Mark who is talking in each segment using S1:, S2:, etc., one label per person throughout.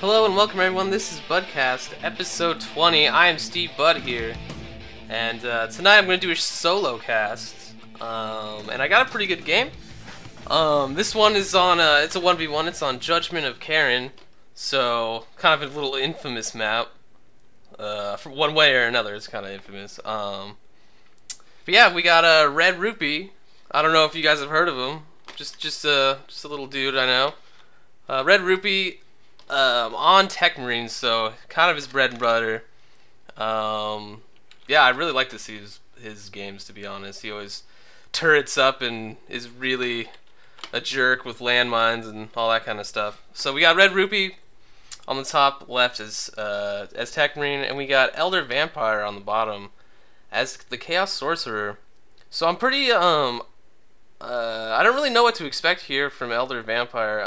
S1: Hello and welcome everyone, this is BUDCAST, episode 20. I am stevebud here, and tonight I'm going to do a solo cast, and I got a pretty good game. This one is on, it's a 1v1, it's on Judgment of Karen, so kind of a little infamous map, for one way or another, it's kind of infamous. But yeah, we got a Red-Rupee. I don't know if you guys have heard of him, just a little dude I know. Red-Rupee, on Tech Marines, so kind of his bread and butter. Yeah, I really like to see his games, to be honest. He always turrets up and is really a jerk with landmines and all that kind of stuff. So we got Red-Rupee on the top left as Tech Marine, and we got Elder Vampire on the bottom as the Chaos Sorcerer. So I'm pretty I don't really know what to expect here from Elder Vampire.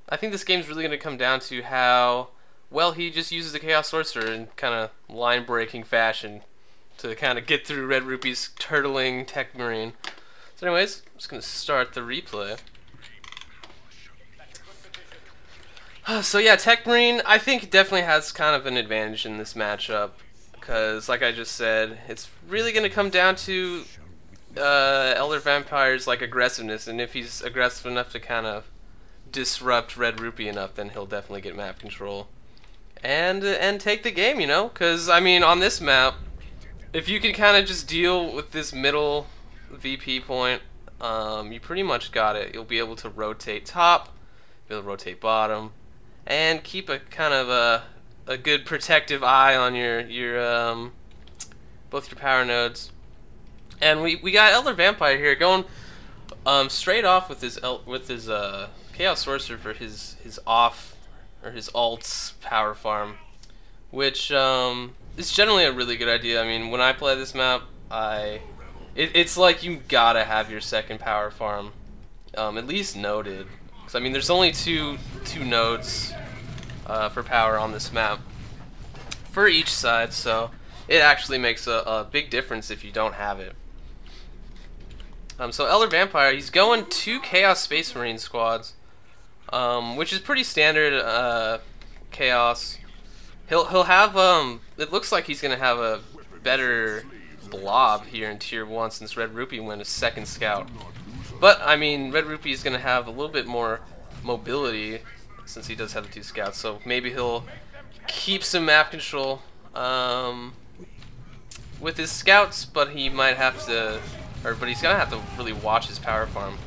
S1: I think this game's really going to come down to how well he just uses the Chaos Sorcerer in kind of line-breaking fashion to kind of get through Red-Rupee's turtling Tech Marine. So anyways, I'm just going to start the replay. So yeah, Tech Marine, I think definitely has kind of an advantage in this matchup, because like I just said, it's really going to come down to Elder Vampire's aggressiveness, and if he's aggressive enough to kind of disrupt Red-Rupee enough, then he'll definitely get map control and take the game, you know, because I mean on this map, if you can kind of just deal with this middle VP point, you pretty much got it. You'll be able to rotate top, be able to rotate bottom, and keep a kind of a good protective eye on your both your power nodes. And we got Elder Vampire here going straight off with his Chaos Sorcerer for his alt's power farm, which is generally a really good idea. I mean, when I play this map, it's like you gotta have your second power farm at least noted, because I mean there's only two nodes for power on this map for each side, so it actually makes a big difference if you don't have it. So Elder Vampire, he's going 2 Chaos Space Marine squads, which is pretty standard Chaos. He'll have it looks like he's gonna have a better blob here in Tier 1 since Red-Rupee went a second scout. But I mean Red-Rupee is gonna have a little bit more mobility since he does have the 2 scouts, so maybe he'll keep some map control with his scouts, but he might have to, but he's gonna have to really watch his power farm.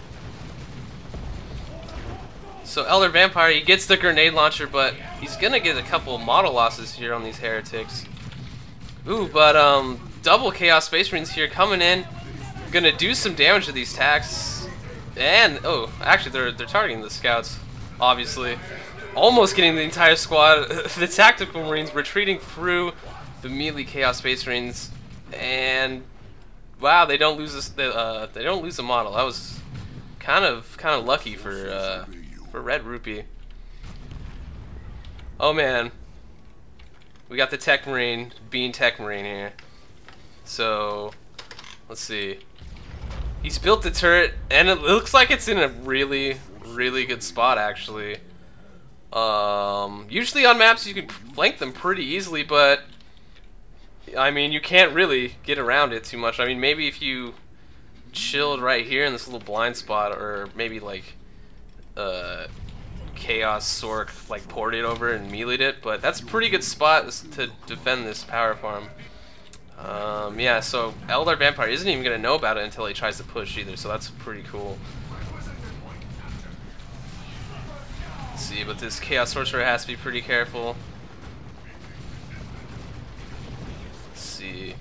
S1: So Elder Vampire, he gets the grenade launcher, but he's gonna get a couple model losses here on these heretics. Ooh, but double Chaos Space Marines here coming in, gonna do some damage to these attacks, and oh, actually they're targeting the scouts, obviously, almost getting the entire squad. The tactical Marines retreating through the melee Chaos Space Marines, and wow, they don't lose this. They don't lose a model. That was kind of lucky for Red-Rupee. Oh man, we got the Tech Marine, Bean Tech Marine here. So let's see. He's built the turret, and it looks like it's in a really good spot actually. Usually on maps you can flank them pretty easily, but I mean you can't really get around it too much. I mean maybe if you chilled right here in this little blind spot, or maybe like Chaos Sork ported over and meleeed it, but that's a pretty good spot to defend this power farm. Yeah, so Elder Vampire isn't even gonna know about it until he tries to push either, so that's pretty cool. Let's see, but this Chaos Sorcerer has to be pretty careful. Let's see.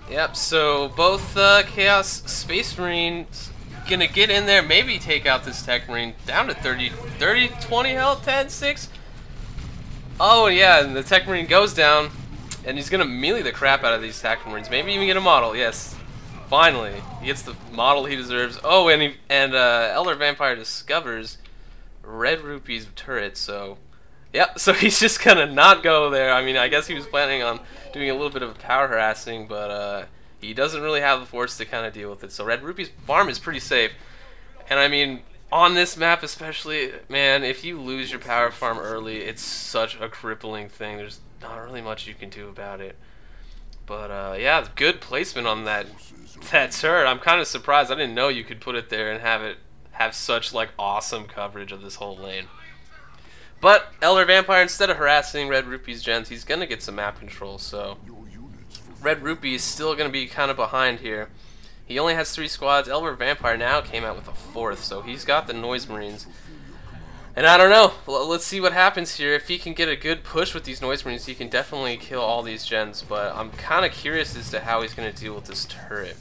S1: Yep, so both Chaos Space Marines gonna get in there, maybe take out this Tech Marine down to 20 health, 10, 6. Oh yeah, and the Tech Marine goes down, and he's gonna melee the crap out of these Tech Marines. Maybe even get a model. Yes, finally he gets the model he deserves. Oh, and Elder Vampire discovers Red-Rupee's turret, so Yep, so he's just gonna not go there. I mean, I guess he was planning on doing a little bit of power harassing, but he doesn't really have the force to kind of deal with it. So Red-Rupee's farm is pretty safe. And I mean, on this map especially, man, if you lose your power farm early, it's such a crippling thing. There's not really much you can do about it. But yeah, good placement on that turret. I'm kind of surprised. I didn't know you could put it there and have such like awesome coverage of this whole lane. But Elder Vampire, instead of harassing Red-Rupee's gens, he's gonna get some map control. So Red-Rupee is still gonna be kind of behind here. He only has 3 squads. Elder Vampire now came out with a 4th, so he's got the Noise Marines. And I don't know. Let's see what happens here. If he can get a good push with these Noise Marines, he can definitely kill all these gens. But I'm kind of curious as to how he's going to deal with this turret.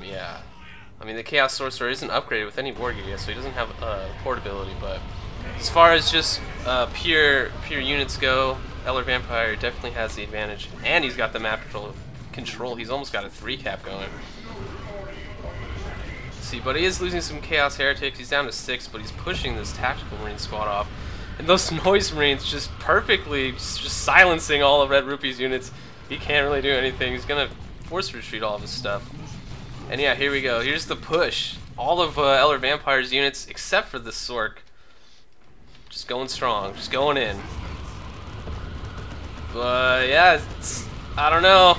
S1: Yeah. I mean, the Chaos Sorcerer isn't upgraded with any war gear yet, so he doesn't have portability. But as far as just pure units go, Elder Vampire definitely has the advantage. And he's got the map control. He's almost got a 3-cap going. See, but he is losing some Chaos Heretics. He's down to 6, but he's pushing this Tactical Marine squad off. And those Noise Marines just perfectly just silencing all of Red-Rupee's units. He can't really do anything. He's going to force retreat all of his stuff. And yeah, here we go. Here's the push. All of Elder Vampire's units, except for the Sork, just going strong, just going in. But yeah, I don't know.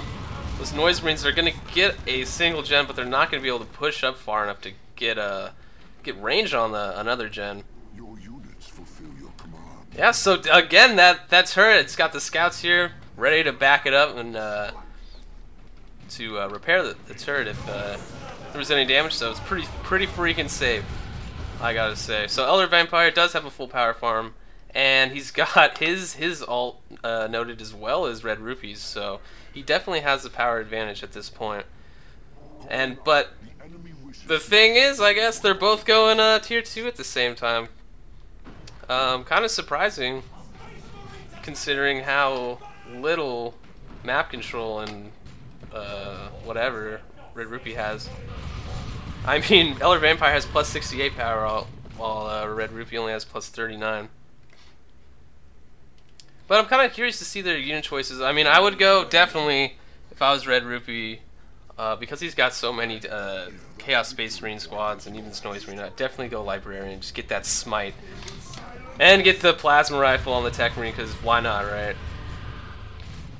S1: Those Noise Marines are going to get a single gen, but they're not going to be able to push up far enough to get range on another gen.
S2: Your units fulfill your command.
S1: Yeah, so again, that turret, it's got the scouts here ready to back it up and to repair the turret if there was any damage. So it's pretty freaking safe, I gotta say. So Elder Vampire does have a full power farm, and he's got his ult noted as well as Red-Rupee's. So he definitely has the power advantage at this point. But the thing is, I guess they're both going tier 2 at the same time. Kind of surprising, considering how little map control and whatever Red-Rupee has. I mean, Elder Vampire has plus 68 power, while Red-Rupee only has plus 39. But I'm kind of curious to see their unit choices. I mean, I would go definitely, if I was Red-Rupee, because he's got so many Chaos Space Marine squads and even Noise Marine, I'd definitely go Librarian, just get that smite. And get the Plasma Rifle on the Tech Marine, because why not, right?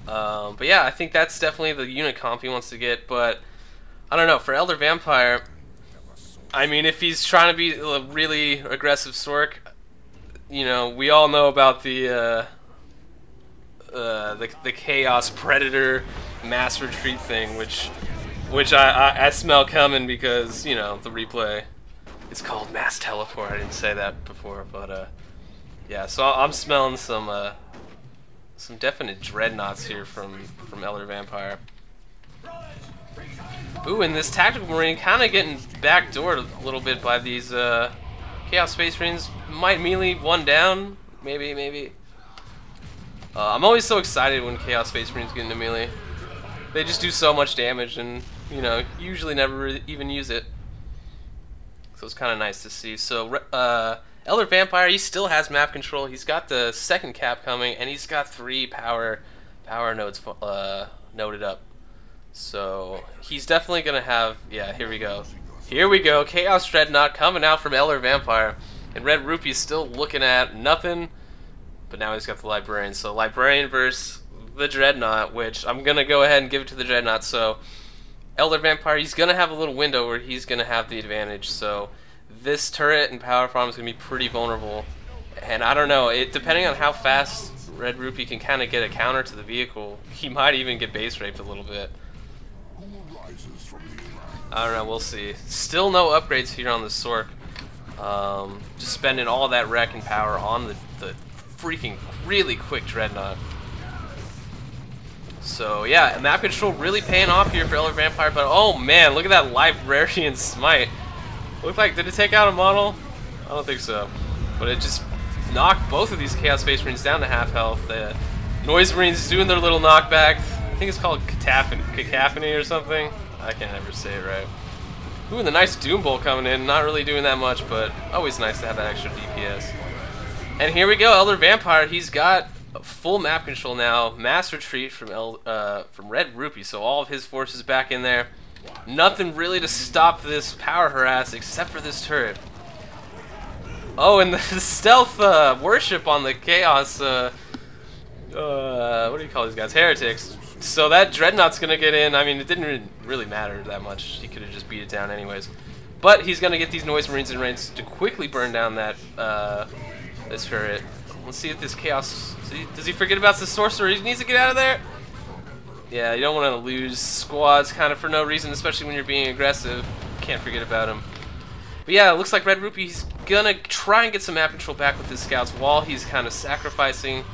S1: But yeah, I think that's definitely the unit comp he wants to get, but I don't know, for Elder Vampire, I mean, if he's trying to be a really aggressive Sork, you know, we all know about the Chaos Predator mass retreat thing, which I smell coming because, you know, the replay, it's called mass teleport. I didn't say that before, but yeah, so I'm smelling some definite Dreadnoughts here from Elder Vampire. Ooh, and this Tactical Marine kind of getting backdoored a little bit by these Chaos Space Marines. Might melee one down, maybe. I'm always so excited when Chaos Space Marines get into melee. They just do so much damage, and you know, usually never even use it. So it's kind of nice to see. So Elder Vampire, he still has map control. He's got the 2nd cap coming, and he's got 3 power nodes noted up. So he's definitely gonna have. Yeah, here we go. Here we go. Chaos Dreadnought coming out from Elder Vampire, and Red-Rupee is still looking at nothing. But now he's got the Librarian. So Librarian versus the Dreadnought, which I'm gonna go ahead and give it to the Dreadnought. So Elder Vampire, he's gonna have a little window where he's gonna have the advantage. So this turret and power farm is gonna be pretty vulnerable. And I don't know, depending on how fast Red-Rupee can kind of get a counter to the vehicle, he might even get base raped a little bit. I don't know, we'll see. Still no upgrades here on the Sork. Just spending all that wreck and power on the freaking really quick Dreadnought. So yeah, map control really paying off here for Elder Vampire, but oh man, look at that Librarian smite. Looked like, did it take out a model? I don't think so. But it just knocked both of these Chaos Space Marines down to half health. The Noise Marines doing their little knockback. I think it's called cacophony or something. I can't ever say it right. Ooh, and the nice Doom Bolt coming in. Not really doing that much, but always nice to have that extra DPS. And here we go, Elder Vampire. He's got full map control now. Mass retreat from Red-Rupee, so all of his forces back in there. Nothing really to stop this power harass except for this turret. Oh, and the stealth worship on the Chaos, what do you call these guys? Heretics. So that Dreadnought's gonna get in. I mean, it didn't really matter that much. He could have just beat it down anyways. But he's gonna get these Noise Marines in range to quickly burn down that this turret. Let's see if this Chaos... Does he forget about the Sorcerer? He needs to get out of there. Yeah, you don't want to lose squads kind of for no reason, especially when you're being aggressive. Can't forget about him. But yeah, it looks like Red-Rupee's gonna try and get some map control back with his scouts while he's kind of sacrificing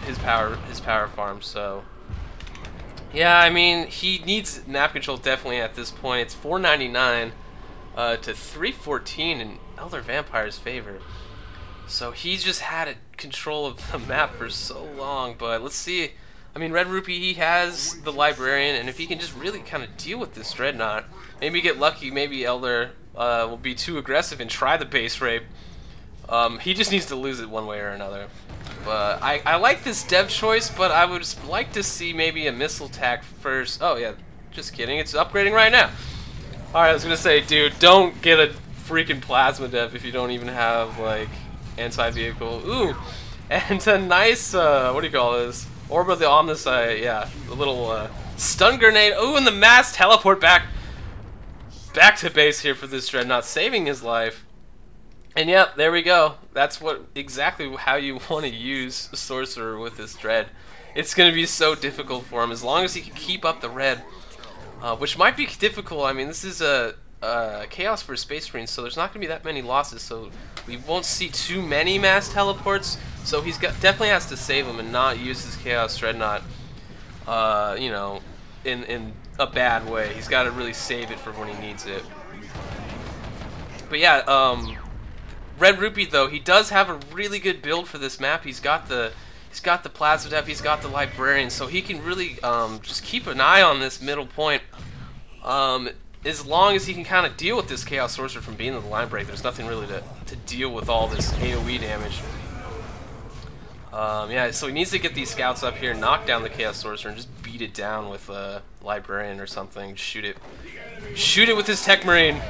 S1: his power farm. So yeah, I mean, he needs map control definitely at this point. It's 499 to 314 in Elder Vampire's favor. So he just had control of the map for so long. But let's see. I mean, Red-Rupee, he has the Librarian, and if he can just really kind of deal with this Dreadnought, maybe get lucky, maybe Elder will be too aggressive and try the base rape. He just needs to lose it one way or another. But I like this dev choice, but I would just like to see maybe a missile attack first. Oh yeah, just kidding, it's upgrading right now. Alright, I was gonna say, dude, don't get a freaking plasma dev if you don't even have, like, anti-vehicle. Ooh, and a nice, what do you call this? Orb of the Omnicide, yeah, a little stun grenade. Ooh, and the mass teleport back to base here for this Dreadnought, saving his life. And yep, there we go. That's exactly how you want to use Sorcerer with this Dread. It's going to be so difficult for him as long as he can keep up the red, which might be difficult. I mean, this is a Chaos for Space Marines, so there's not going to be that many losses, so we won't see too many mass teleports. So he's definitely has to save him and not use his Chaos Dreadnought, you know, in a bad way. He's got to really save it for when he needs it. But yeah, Red-Rupee though, he does have a really good build for this map. He's got the Plasma Def, he's got the Librarian, so he can really just keep an eye on this middle point. As long as he can kind of deal with this Chaos Sorcerer from being the line break, there's nothing really to deal with all this AoE damage. Yeah, so he needs to get these scouts up here, knock down the Chaos Sorcerer, and just beat it down with a Librarian or something. Shoot it. Shoot it with his Tech Marine.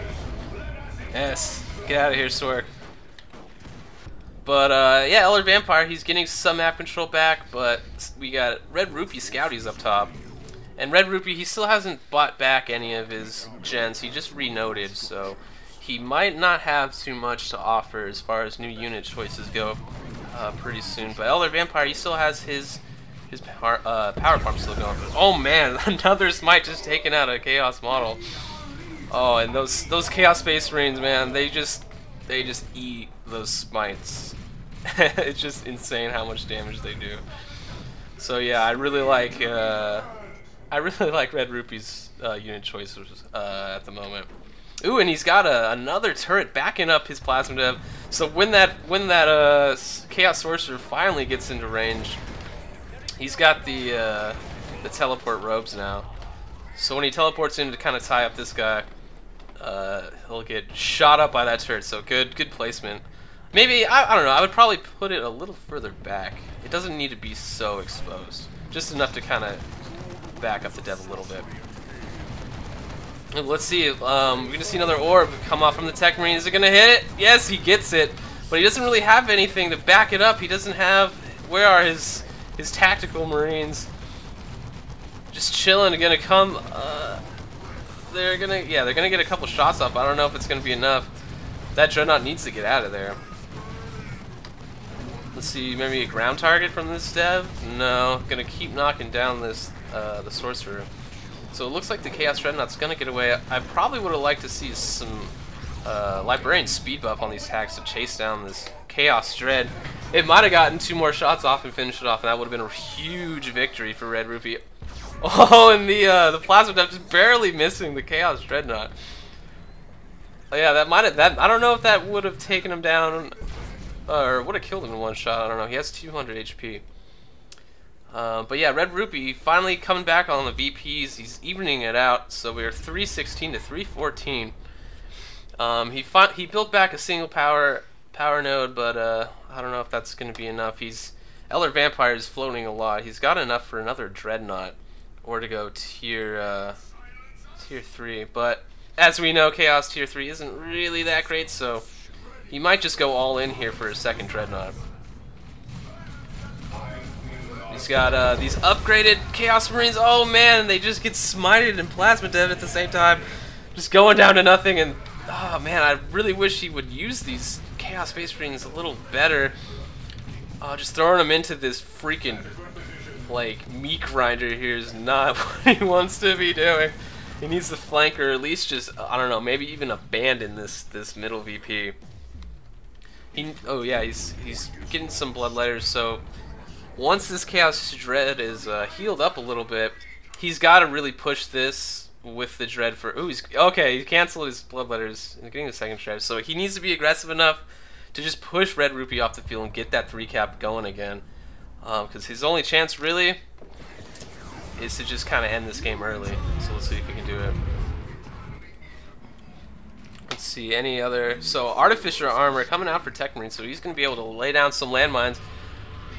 S1: Yes. Get out of here, Sork. But, yeah, Elder Vampire, he's getting some map control back, but we got Red-Rupee Scouties up top. And Red-Rupee, he still hasn't bought back any of his gens. He just renoted, so he might not have too much to offer as far as new unit choices go pretty soon. But Elder Vampire, he still has his power farm still going. Oh man, another smite just taking out a Chaos model. Oh, and those Chaos Space Marines, man, they just eat those smites. It's just insane how much damage they do. So yeah, I really like Red-Rupee's unit choices at the moment. Ooh, and he's got another turret backing up his Plasma Dev. So when that Chaos Sorcerer finally gets into range, he's got the teleport robes now. So when he teleports in to kind of tie up this guy, he'll get shot up by that turret. So good placement. Maybe I don't know. I would probably put it a little further back. It doesn't need to be so exposed. Just enough to kind of back up the dev a little bit. Let's see. We're gonna see another orb come off from the Tech Marine. Is it gonna hit it? Yes, he gets it. But he doesn't really have anything to back it up. He doesn't have. Where are his tactical Marines? Just chilling. Gonna come. They're gonna get a couple shots off. I don't know if it's gonna be enough. That Dreadnought needs to get out of there. Let's see. Maybe a ground target from this dev. No. Gonna keep knocking down this the Sorcerer. So it looks like the Chaos Dreadnought's gonna get away. I probably would have liked to see some Librarian speed buff on these attacks to chase down this Chaos Dread. It might have gotten 2 more shots off and finished it off, and that would have been a huge victory for Red-Rupee. Oh, and the Plasma Def just barely missing the Chaos Dreadnought. Oh, yeah, I don't know if that would have taken him down or would have killed him in one shot. I don't know. He has 200 HP. But yeah, Red-Rupee finally coming back on the VPs. He's evening it out, so we are 316 to 314. He built back a single power power node, but I don't know if that's going to be enough. Elder Vampire is floating a lot. He's got enough for another Dreadnought, or to go tier 3. But as we know, Chaos tier 3 isn't really that great, so he might just go all in here for a second Dreadnought. He's got these upgraded Chaos Marines. Oh man, they just get smited and Plasma Dev at the same time. Just going down to nothing, and oh man, I really wish he would use these Chaos Space Marines a little better. Just throwing them into this freaking, like, meat grinder here is not what he wants to be doing. He needs to flank, or at least just, I don't know, maybe even abandon this middle VP. Oh yeah, he's getting some bloodletters, so once this Chaos Dread is healed up a little bit, he's got to really push this with the Dread for... Ooh, he canceled his bloodletters and getting the second Dread, so he needs to be aggressive enough to just push Red-Rupee off the field and get that 3-cap going again. Because his only chance, really, is to just kind of end this game early. So let's see if we can do it. Let's see, any other... So, Artificer Armor coming out for Tech Marine, so he's going to be able to lay down some landmines,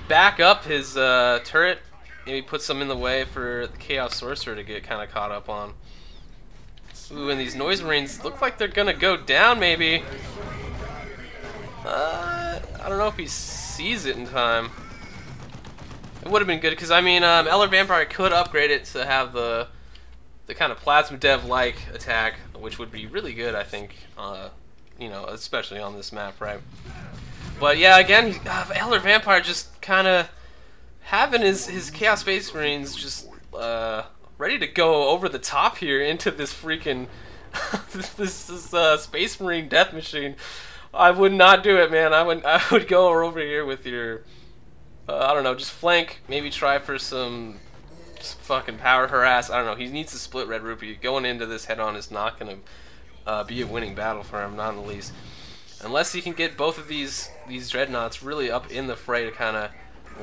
S1: back up his turret, maybe put some in the way for the Chaos Sorcerer to get kind of caught up on. Ooh, and these Noise Marines look like they're going to go down, maybe. I don't know if he sees it in time. It would have been good, because, I mean, Elder Vampire could upgrade it to have the kind of Plasma Dev-like attack, which would be really good, I think, you know, especially on this map, right? But yeah, again, Elder Vampire just kind of having his Chaos Space Marines just ready to go over the top here into this freaking this Space Marine death machine. I would not do it, man. I would go over here with your I don't know, just flank, maybe try for some fucking power harass. I don't know. He needs to split Red-Rupee. Going into this head-on is not going to be a winning battle for him, not in the least. Unless he can get both of these Dreadnoughts really up in the fray to kind of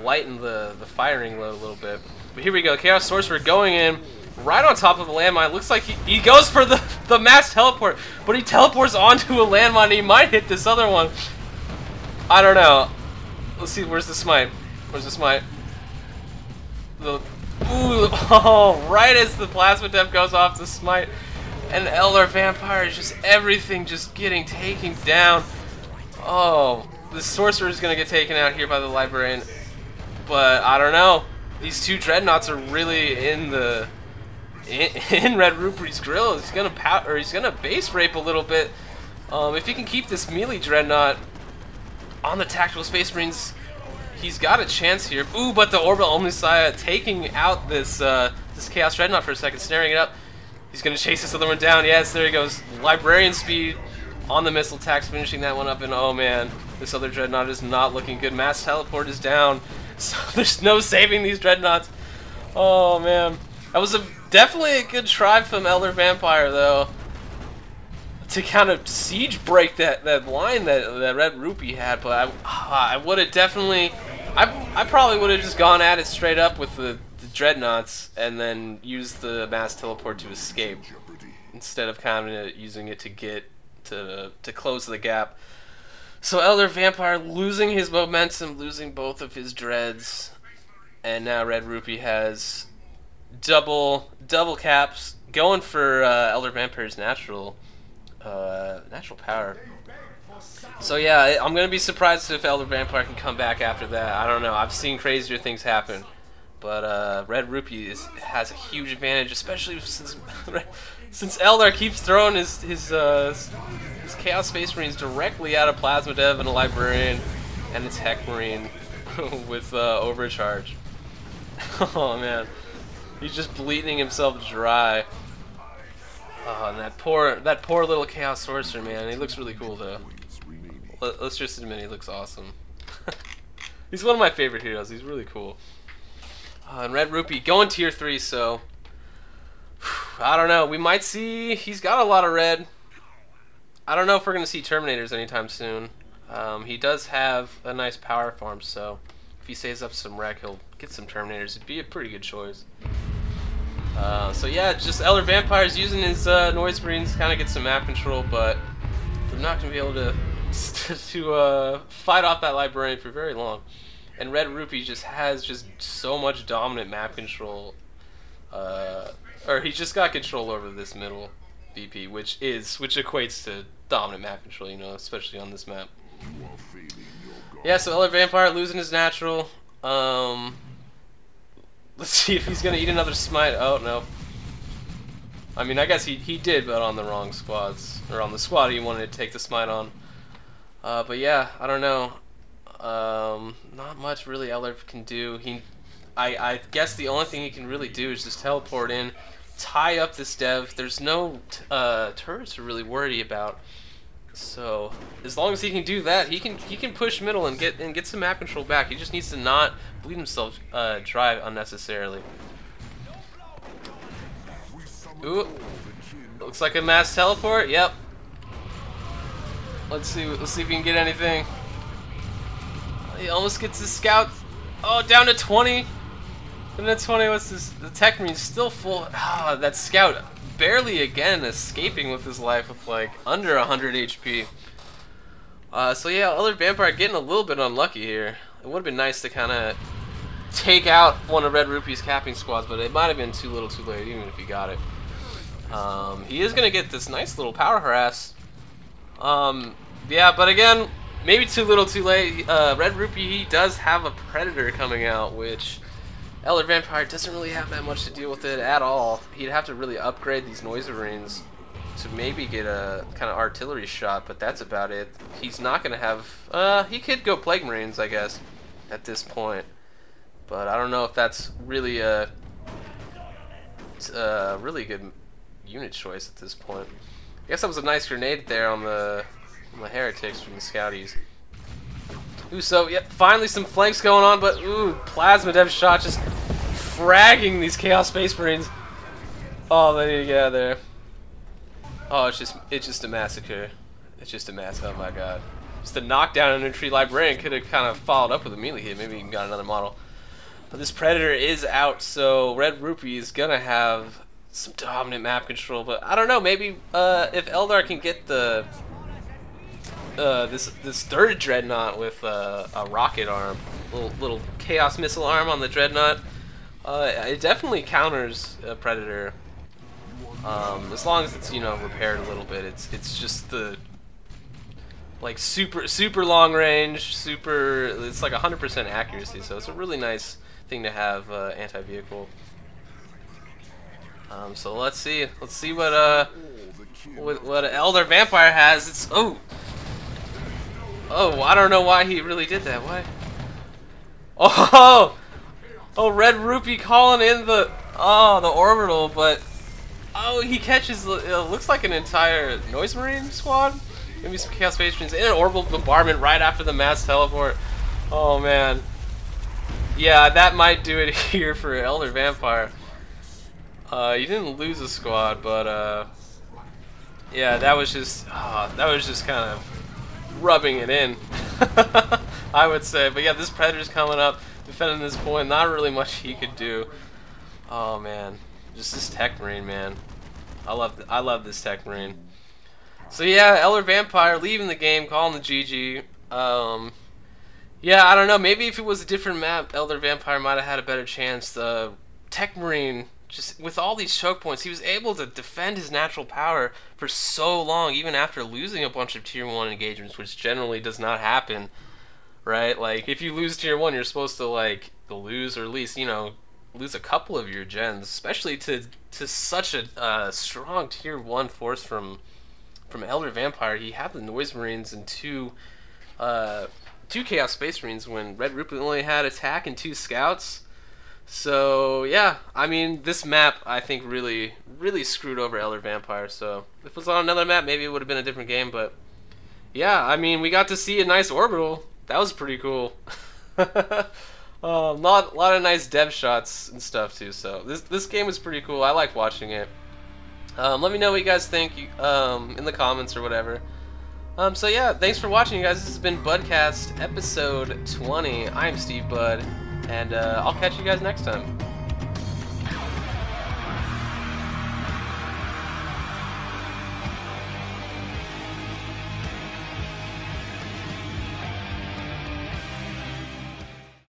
S1: lighten the firing load a little bit. But here we go. Chaos Sorcerer going in right on top of the landmine. Looks like he goes for the mass teleport, but he teleports onto a landmine and he might hit this other one. I don't know. Let's see, where's the smite? Where's the smite? Ooh, oh, right as the Plasma Dev goes off, the smite. And Elder Vampire is just everything just getting taken down. Oh, the Sorcerer is going to get taken out here by the Librarian. But I don't know. These two Dreadnoughts are really in Red-Rupee's grill. He's going to base rape a little bit. If he can keep this melee Dreadnought on the Tactical Space Marines, he's got a chance here. Ooh, but the Orbital Omnissiah taking out this Chaos Dreadnought for a second, snaring it up. He's going to chase this other one down. Yes, there he goes. Librarian speed on the missile attacks, finishing that one up. And oh man, this other Dreadnought is not looking good. Mass Teleport is down. So there's no saving these Dreadnoughts. Oh man. That was definitely a good try from Elder Vampire, though, to kind of siege break that line that Red-Rupee had. But I would have definitely... I probably would have just gone at it straight up with the Dreadnoughts and then used the mass teleport to escape instead of kind of using it to get to close the gap. So Elder Vampire losing his momentum, losing both of his dreads, and now Red-Rupee has double caps, going for Elder Vampire's natural power. So yeah, I'm gonna be surprised if Elder Vampire can come back after that. I don't know. I've seen crazier things happen. But Red-Rupee has a huge advantage, especially since Eldar keeps throwing his Chaos Space Marines directly out of Plasma Dev and a Librarian and a Tech Marine with overcharge. Oh man, he's just bleeding himself dry. Oh, and that poor little Chaos Sorcerer, man. He looks really cool though. Let's just admit he looks awesome. He's one of my favorite heroes. He's really cool. And Red-Rupee going tier 3, so I don't know. We might see. He's got a lot of red. I don't know if we're going to see Terminators anytime soon. He does have a nice power farm, so if he saves up some wreck, he'll get some Terminators. It'd be a pretty good choice. So yeah, just Elder Vampire's using his Noise Marines to kind of get some map control, but they're not going to be able to to fight off that librarian for very long. And Red-Rupee just has just so much dominant map control. Or he's just got control over this middle VP, which equates to dominant map control, you know, especially on this map. Yeah, so Elder Vampire losing his natural. Let's see if he's gonna eat another smite. Oh no. I mean, I guess he did, but on the wrong squads, or on the squad he wanted to take the smite on. But yeah, I don't know. Not much really Elder can do. I guess the only thing he can really do is just teleport in, tie up this dev. There's no turrets to really worry about. So as long as he can do that, he can push middle and get some map control back. He just needs to not bleed himself dry unnecessarily. Ooh, looks like a mass teleport. Yep. Let's see if we can get anything. He almost gets his scout. Oh, down to 20. Down to 20. What's this? The tech marine's still full. Ah, that scout barely again escaping with his life with like under 100 HP. So yeah, Elder Vampire getting a little bit unlucky here. It would have been nice to kind of take out one of Red-Rupee's capping squads, but it might have been too little too late even if he got it. He is going to get this nice little power harass. Yeah, but again, maybe too little too late. Red-Rupee, he does have a Predator coming out, which Elder Vampire doesn't really have that much to deal with it at all. He'd have to really upgrade these Noise Marines to maybe get a kind of artillery shot, but that's about it. He's not going to have... he could go Plague Marines, I guess, at this point. But I don't know if that's really a really good unit choice at this point. I guess that was a nice grenade there on the heretics from the scouties. Ooh, so yep, finally some flanks going on, but ooh, plasma dev shot just fragging these Chaos Space Marines. Oh, they need to get out of there. Oh, it's just a massacre. It's just a massacre. Oh my god. Just a knockdown infantry librarian could have kind of followed up with a melee hit. Maybe even got another model. But this Predator is out, so Red-Rupee is gonna have some dominant map control. But I don't know. Maybe if Eldar can get the this third Dreadnought with a rocket arm, little chaos missile arm on the Dreadnought, it definitely counters a Predator. As long as it's, you know, repaired a little bit. It's just the like super long range, it's like 100% accuracy, so it's a really nice thing to have anti-vehicle. So let's see what Elder Vampire has. It's oh, I don't know why he really did that. Why? Oh, Red-Rupee calling in the orbital, but oh, he catches. It looks like an entire Noise Marine squad. Maybe some Chaos Space Marines and an orbital bombardment right after the mass teleport. Oh man, yeah, that might do it here for Elder Vampire. You didn't lose a squad, but yeah, that was just kind of rubbing it in, I would say. But yeah, this Predator's coming up, defending this point. Not really much he could do. Oh man, just this Tech Marine, man. I love this Tech Marine. So yeah, Elder Vampire leaving the game, calling the GG. Yeah, I don't know. Maybe if it was a different map, Elder Vampire might have had a better chance. The Tech Marine, just with all these choke points, he was able to defend his natural power for so long, even after losing a bunch of Tier 1 engagements, which generally does not happen, right? Like, if you lose Tier 1, you're supposed to, like, lose, or at least, you know, lose a couple of your gens, especially to such a strong Tier 1 force from Elder Vampire. He had the Noise Marines and two Chaos Space Marines when Red-Rupee only had attack and 2 scouts. So yeah, I mean, this map I think really screwed over Elder Vampire. So if it was on another map, maybe it would have been a different game. But yeah, I mean, we got to see a nice orbital. That was pretty cool. A lot of nice dev shots and stuff too. So this game was pretty cool. I like watching it. Let me know what you guys think in the comments or whatever. So yeah, thanks for watching, you guys. This has been BUDCAST episode 20. I'm Steve Bud, and I'll catch you guys next time.